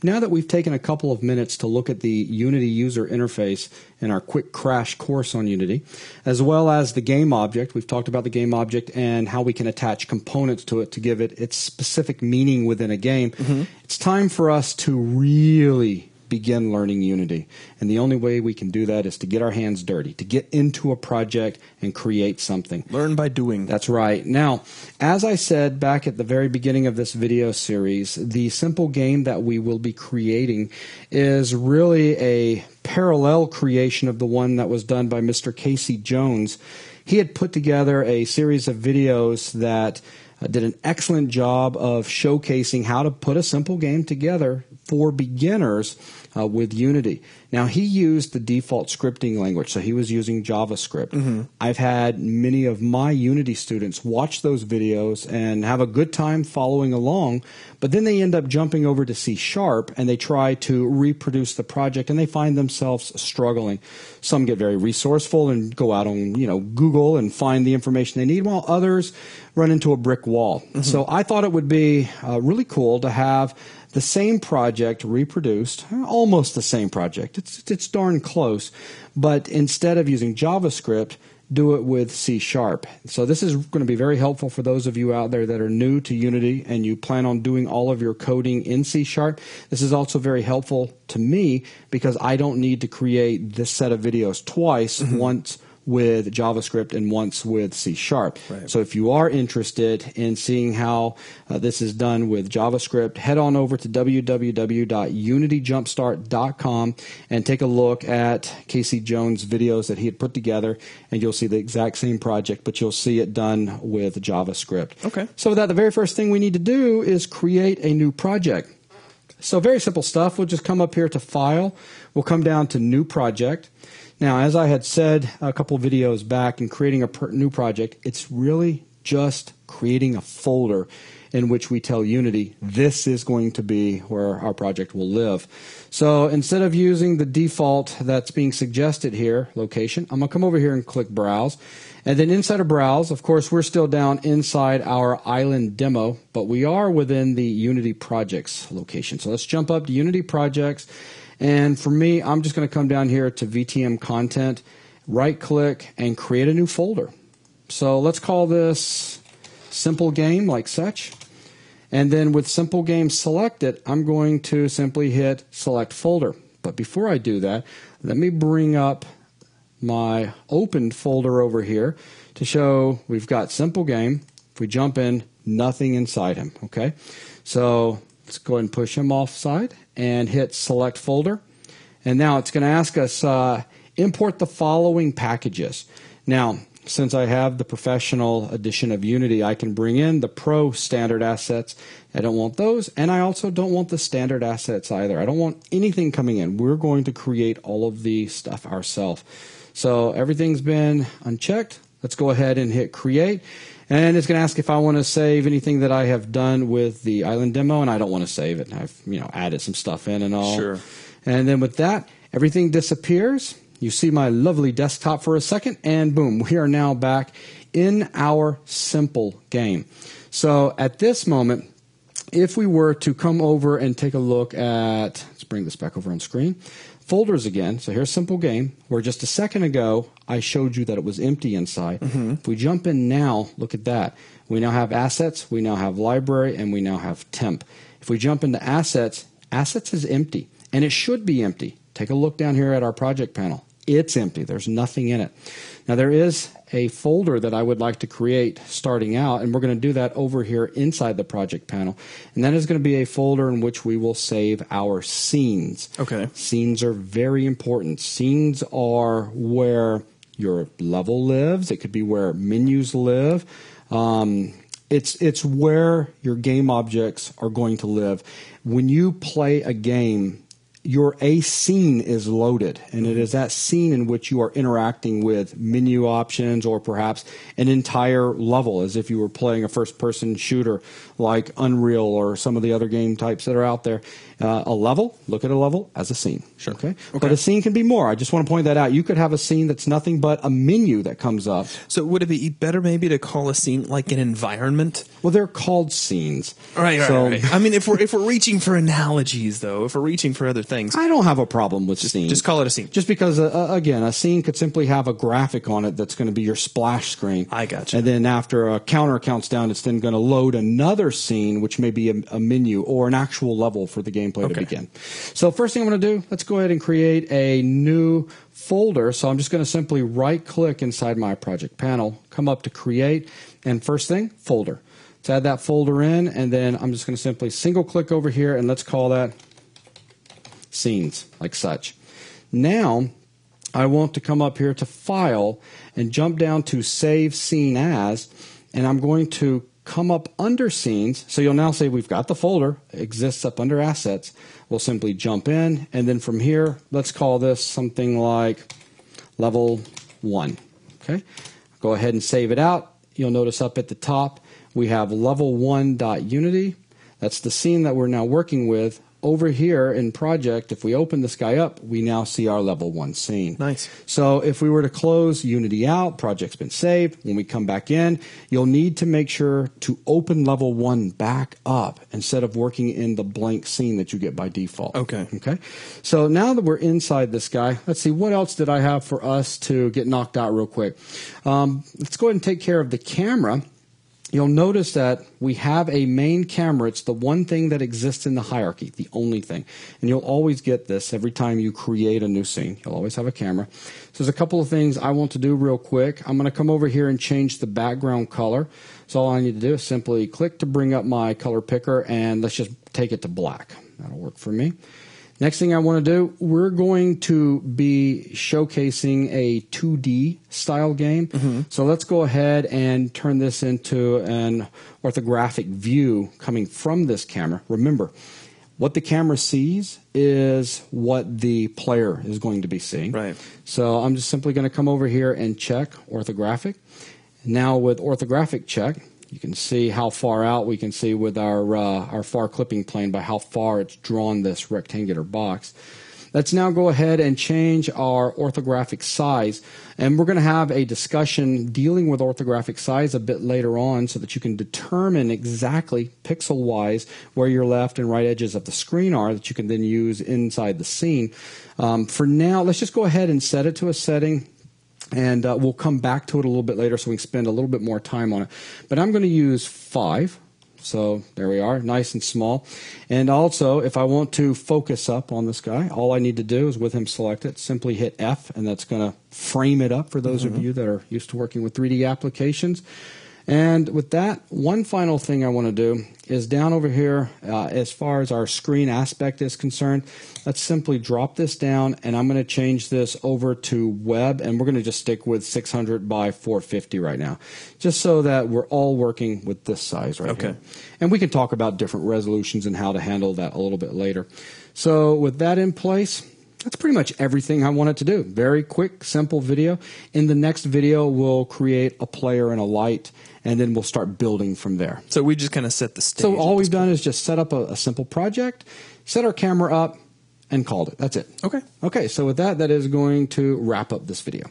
Now that we've taken a couple of minutes to look at the Unity user interface in our quick crash course on Unity, as well as the game object, we've talked about the game object and how we can attach components to it to give it its specific meaning within a game, it's time for us to really begin learning Unity. And the only way we can do that is to get our hands dirty, to get into a project and create something. Learn by doing. That's right. Now, as I said back at the very beginning of this video series, the simple game that we will be creating is really a parallel creation of the one that was done by Mr. Casey Jones. He had put together a series of videos that did an excellent job of showcasing how to put a simple game together for beginners with Unity. Now, he used the default scripting language, so he was using JavaScript. I've had many of my Unity students watch those videos and have a good time following along, but then they end up jumping over to C# and they try to reproduce the project and they find themselves struggling. Some get very resourceful and go out on Google and find the information they need, while others run into a brick wall. So I thought it would be really cool to have the same project reproduced, almost the same project. It's darn close, but instead of using JavaScript, do it with C#. So this is going to be very helpful for those of you out there that are new to Unity and you plan on doing all of your coding in C#. This is also very helpful to me because I don't need to create this set of videos twice, once with JavaScript and once with C#. Right. So if you are interested in seeing how this is done with JavaScript, head on over to www.unityjumpstart.com and take a look at Casey Jones' videos that he had put together, and you'll see the exact same project, but you'll see it done with JavaScript. Okay. So with that, the very first thing we need to do is create a new project. So very simple stuff. We'll just come up here to File. We'll come down to New Project. Now, as I had said a couple videos back, in creating a new project, it's really just creating a folder in which we tell Unity this is going to be where our project will live. So instead of using the default that's being suggested here, location, I'm going to come over here and click Browse. And then inside of Browse, of course, we're still down inside our island demo, but we are within the Unity Projects location. So let's jump up to Unity Projects. And for me, I'm just going to come down here to VTM Content, right-click, and create a new folder. So let's call this Simple Game, like such. And then with Simple Game selected, I'm going to simply hit Select Folder. But before I do that, let me bring up my opened folder over here to show we've got Simple Game. If we jump in, nothing inside him. Okay, so let's go ahead and push him offside and hit Select Folder. And now it's going to ask us import the following packages. Now, since I have the professional edition of Unity, I can bring in the Pro standard assets. I don't want those, and I also don't want the standard assets either. I don't want anything coming in. We're going to create all of the stuff ourselves. So everything's been unchecked. Let's go ahead and hit Create. And it's going to ask if I want to save anything that I have done with the island demo, and I don't want to save it. I've added some stuff in and all. Sure. And then with that, everything disappears. You see my lovely desktop for a second, and boom, we are now back in our simple game. So at this moment, if we were to come over and take a look at, let's bring this back over on screen, folders again. So here's Simple Game, where just a second ago I showed you that it was empty inside. If we jump in now, look at that. We now have Assets, we now have Library, and we now have Temp. If we jump into Assets, Assets is empty, and it should be empty. Take a look down here at our project panel. It's empty. There's nothing in it. Now, there is a folder that I would like to create starting out, and we're going to do that over here inside the project panel. And that is going to be a folder in which we will save our scenes. Okay. Scenes are very important. Scenes are where your level lives. It could be where menus live. It's where your game objects are going to live. When you play a game, a scene is loaded, and it is that scene in which you are interacting with menu options or perhaps an entire level, as if you were playing a first-person shooter like Unreal or some of the other game types that are out there. A level, look at a level as a scene. Sure. Okay? But a scene can be more. I just want to point that out. You could have a scene that's nothing but a menu that comes up. So would it be better maybe to call a scene like an environment? Well, they're called scenes. Right. I mean, if we're reaching for analogies, though, if we're reaching for other things, I don't have a problem with scenes. just call it a scene. Just because, again, a scene could simply have a graphic on it that's going to be your splash screen. I gotcha. And then after a counter counts down, it's then going to load another scene, which may be a menu or an actual level for the gameplay to begin. So first thing I'm going to do, let's go ahead and create a new folder. So I'm just going to simply right-click inside my project panel, come up to Create, and first thing, Folder. Let's add that folder in, and then I'm just going to simply single-click over here, and let's call that Scenes, like such. Now, I want to come up here to File and jump down to Save Scene As, and I'm going to come up under Scenes. So you'll now say we've got the folder, exists up under Assets. We'll simply jump in, and then from here, let's call this something like Level 1. Okay? Go ahead and save it out. You'll notice up at the top, we have level1.unity. That's the scene that we're now working with. Over here in Project, if we open this guy up, we now see our level 1 scene. Nice. So if we were to close Unity out, project's been saved. When we come back in, you'll need to make sure to open level 1 back up instead of working in the blank scene that you get by default. Okay. Okay. So now that we're inside this guy, let's see, what else did I have for us to get knocked out real quick? Let's go ahead and take care of the camera. You'll notice that we have a main camera. It's the one thing that exists in the hierarchy, the only thing. And you'll always get this every time you create a new scene. You'll always have a camera. So there's a couple of things I want to do real quick. I'm going to come over here and change the background color. So all I need to do is simply click to bring up my color picker, and let's just take it to black. That'll work for me. Next thing I want to do, we're going to be showcasing a 2D style game. So let's go ahead and turn this into an orthographic view coming from this camera. Remember, what the camera sees is what the player is going to be seeing. Right. So I'm just simply going to come over here and check orthographic. Now with orthographic check, you can see how far out we can see with our far clipping plane by how far it's drawn this rectangular box. Let's now go ahead and change our orthographic size, and we're going to have a discussion dealing with orthographic size a bit later on so that you can determine exactly pixel-wise where your left and right edges of the screen are that you can then use inside the scene. For now, let's just go ahead and set it to a setting. And we'll come back to it a little bit later so we can spend a little bit more time on it. But I'm going to use 5. So there we are, nice and small. And also, if I want to focus up on this guy, all I need to do is with him selected, simply hit F, and that's going to frame it up for those of you that are used to working with 3D applications. And with that, one final thing I want to do is down over here, as far as our screen aspect is concerned, let's simply drop this down, and I'm going to change this over to web, and we're going to just stick with 600 by 450 right now, just so that we're all working with this size right here. And we can talk about different resolutions and how to handle that a little bit later. So with that in place, that's pretty much everything I wanted to do. Very quick, simple video. In the next video, we'll create a player and a light, and then we'll start building from there. So we just kind of set the stage. So all we've done is just set up a simple project, set our camera up, and called it. That's it. Okay. Okay, so with that, that is going to wrap up this video.